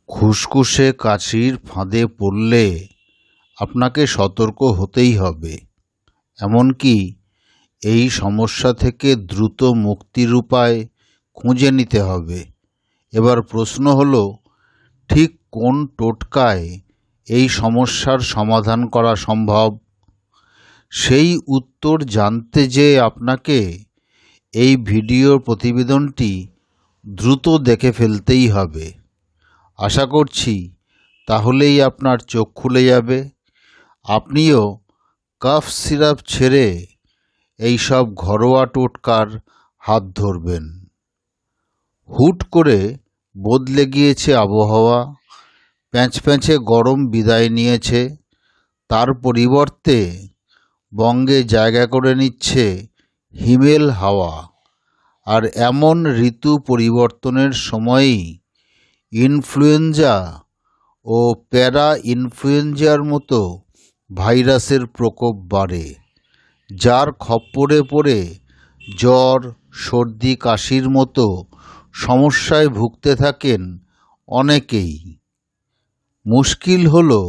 খুসখুসে কাশির ফাঁদে পড়লে আপনাকে সতর্ক হতেই হবে। এমনকি এই সমস্যা থেকে দ্রুত মুক্তির উপায় খুঁজে নিতে হবে। এবার প্রশ্ন হলো, ঠিক কোন টোটকায় এই সমস্যার সমাধান করা সম্ভব? সেই উত্তর জানতে যে আপনাকে এই ভিডিও প্রতিবেদনটি দ্রুত দেখে ফেলতেই হবে। আশা করছি তাহলেই আপনার চোখ খুলে যাবে, আপনিও কাফ সিরাপ ছেড়ে এইসব ঘরোয়া টোটকার হাত ধরবেন। হুট করে বদলে গিয়েছে আবহাওয়া, প্যাঁচপ্যাঁচে গরম বিদায় নিয়েছে, তার পরিবর্তে বঙ্গে জায়গা করে নিচ্ছে হিমেল হাওয়া। আর এমন ঋতু পরিবর্তনের সময়ই ইনফ্লুয়েঞ্জা ও প্যারা ইনফ্লুয়েঞ্জার মতো ভাইরাসের প্রকোপ বাড়ে, যার খপ্পরে পড়ে জ্বর, সর্দি, কাশির মতো সমস্যায় ভুগতে থাকেন অনেকেই। মুশকিল হলো,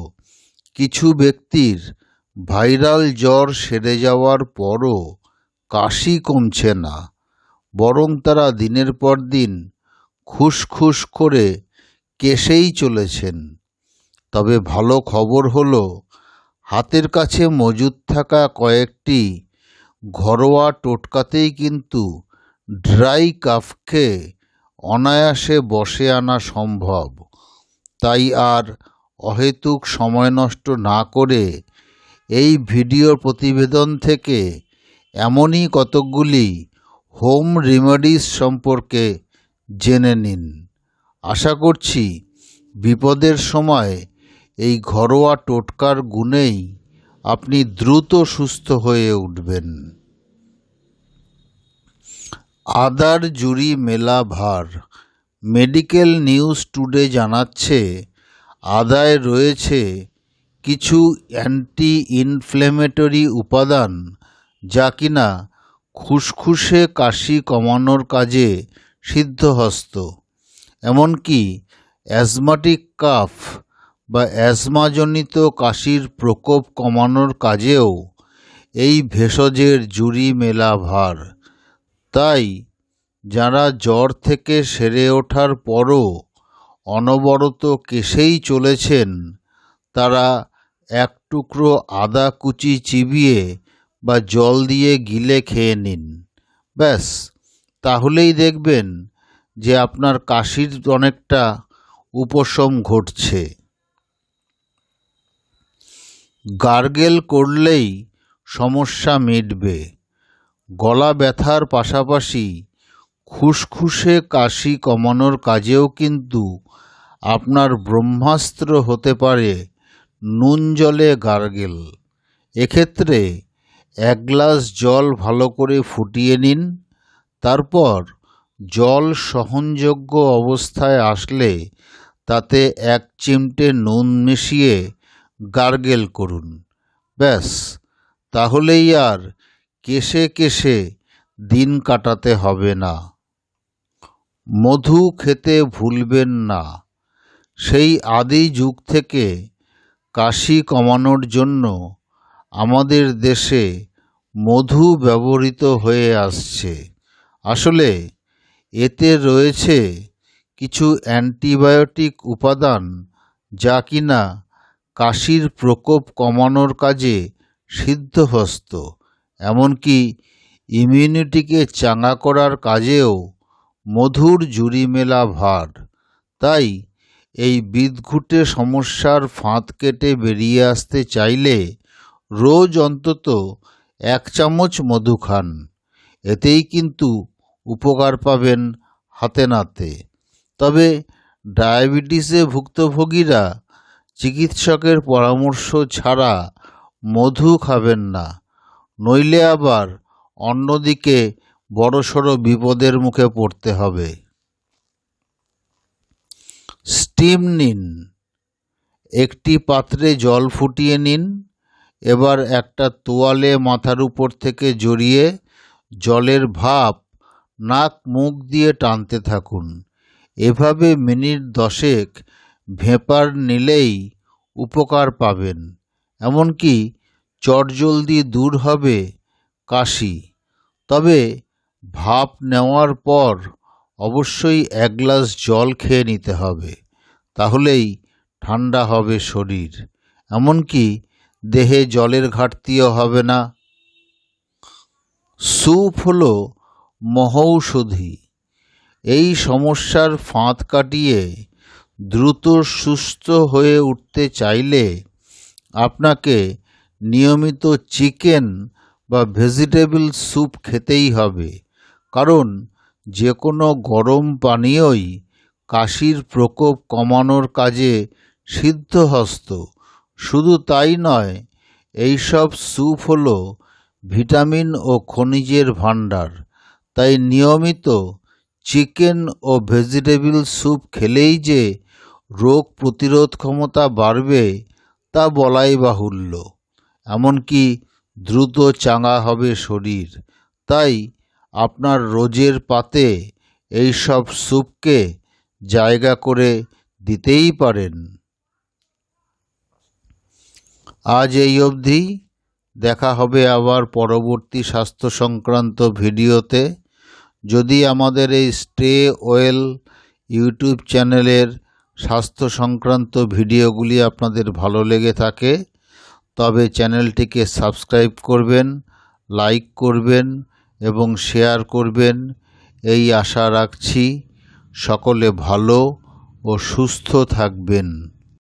কিছু ব্যক্তির ভাইরাল জ্বর সেরে যাওয়ার পরও কাশি কমছে না, বরং তারা দিনের পর দিন খুসখুস করে কেশেই চলেছেন। তবে ভালো খবর হলো, হাতের কাছে মজুদ থাকা কয়েকটি ঘরোয়া টোটকাতেই কিন্তু ড্রাই কাফকে অনায়াসে বশে আনা সম্ভব। তাই আর অহেতুক সময় নষ্ট না করে এই ভিডিও প্রতিবেদন থেকে এমনই কতকগুলি হোম রেমেডিস সম্পর্কে জেনে নিন। আশা করছি বিপদের সময় এই ঘরোয়া টোটকার গুণেই আপনি দ্রুত সুস্থ হয়ে উঠবেন। আদার জুড়ি মেলা ভার। মেডিকেল নিউজ টুডে জানাচ্ছে, আদায় রয়েছে কিছু অ্যান্টি ইনফ্ল্যামেটরি উপাদান, যা কিনা খুসখুসে কাশি কমানোর কাজে সিদ্ধহস্ত। এমনকি অ্যাজমাটিক কাফ বা অ্যাজমাজনিত কাশির প্রকোপ কমানোর কাজেও এই ভেষজের জুড়ি মেলা ভার। তাই যারা জ্বর থেকে সেরে ওঠার পরও অনবরত কেশেই চলেছেন, তারা এক টুকরো আদা কুচি চিবিয়ে বা জল দিয়ে গিলে খেয়ে নিন। ব্যাস, তাহলেই দেখবেন যে আপনার কাশির অনেকটা উপশম ঘটছে। গার্গেল করলেই সমস্যা মিটবে। গলা ব্যথার পাশাপাশি খুসখুসে কাশি কমানোর কাজেও কিন্তু আপনার ব্রহ্মাস্ত্র হতে পারে নুন জলে গার্গেল। এক্ষেত্রে 1 গ্লাস জল ভালো করে ফুটিয়ে নিন, তারপর জল সহনযোগ্য অবস্থায় আসলে তাতে 1 চিমটে নুন মিশিয়ে গার্গেল করুন। ব্যাস, তাহলেই আর কেশে কেশে দিন কাটাতে হবে না। মধু খেতে ভুলবেন না। সেই আদি যুগ থেকে কাশি কমানোর জন্য আমাদের দেশে মধু ব্যবহৃত হয়ে আসছে। আসলে এতে রয়েছে কিছু অ্যান্টিবায়োটিক উপাদান, যা কিনা কাশির প্রকোপ কমানোর কাজে সিদ্ধহস্ত। এমনকি ইমিউনিটিকে চাঙ্গা করার কাজেও মধুর জুড়ি মেলা ভার। তাই এই বিদঘুটে সমস্যার ফাঁদ কেটে বেরিয়ে আসতে চাইলে রোজ অন্তত 1 চামচ মধু খান। এতেই কিন্তু উপকার পাবেন হাতে নাতে। তবে ডায়াবেটিসে ভুক্তভোগীরা চিকিৎসকের পরামর্শ ছাড়া মধু খাবেন না, নইলে আবার অন্যদিকে বড়সড় বিপদের মুখে পড়তে হবে। স্টিম নিন। একটি পাত্রে জল ফুটিয়ে নিন। এবার একটা তোয়ালে মাথার উপর থেকে জড়িয়ে জলের ভাপ নাক মুখ দিয়ে টানতে থাকুন। এভাবে মিনিট 10 মিনিট ভেঁপার নিলেই উপকার পাবেন, এমনকি চটজলদি দূর হবে কাশি। তবে ভাপ নেওয়ার পর অবশ্যই 1 গ্লাস জল খেয়ে নিতে হবে, তাহলেই ঠান্ডা হবে শরীর, এমনকি দেহে জলের ঘাটতিও হবে না। স্যুপ হলো মহৌষধি। এই সমস্যার ফাঁদ কাটিয়ে দ্রুত সুস্থ হয়ে উঠতে চাইলে আপনাকে নিয়মিত চিকেন বা ভেজিটেবল স্যুপ খেতেই হবে, কারণ যে কোনো গরম পানীয়ই কাশির প্রকোপ কমানোর কাজে সিদ্ধহস্ত। শুধু তাই নয়, এইসব স্যুপ হলো ভিটামিন ও খনিজের ভাণ্ডার। তাই নিয়মিত চিকেন ও ভেজিটেবল স্যুপ খেলেই যে রোগ প্রতিরোধ ক্ষমতা বাড়বে তা বলাই বাহুল্য, এমনকি দ্রুত চাঙ্গা হবে শরীর। তাই আপনার রোজের পাতে এইসব স্যুপকে জায়গা করে দিতেই পারেন। আজ এই অবধি। দেখা হবে আবার পরবর্তী স্বাস্থ্য সংক্রান্ত ভিডিওতে। যদি আমাদের এই স্টে ওয়েল ইউটিউব চ্যানেলের স্বাস্থ্য সংক্রান্ত ভিডিওগুলি আপনাদের ভালো লেগে থাকে, তবে চ্যানেলটিকে সাবস্ক্রাইব করবেন, লাইক করবেন এবং শেয়ার করবেন, এই আশা রাখছি। সকলে ভালো ও সুস্থ থাকবেন।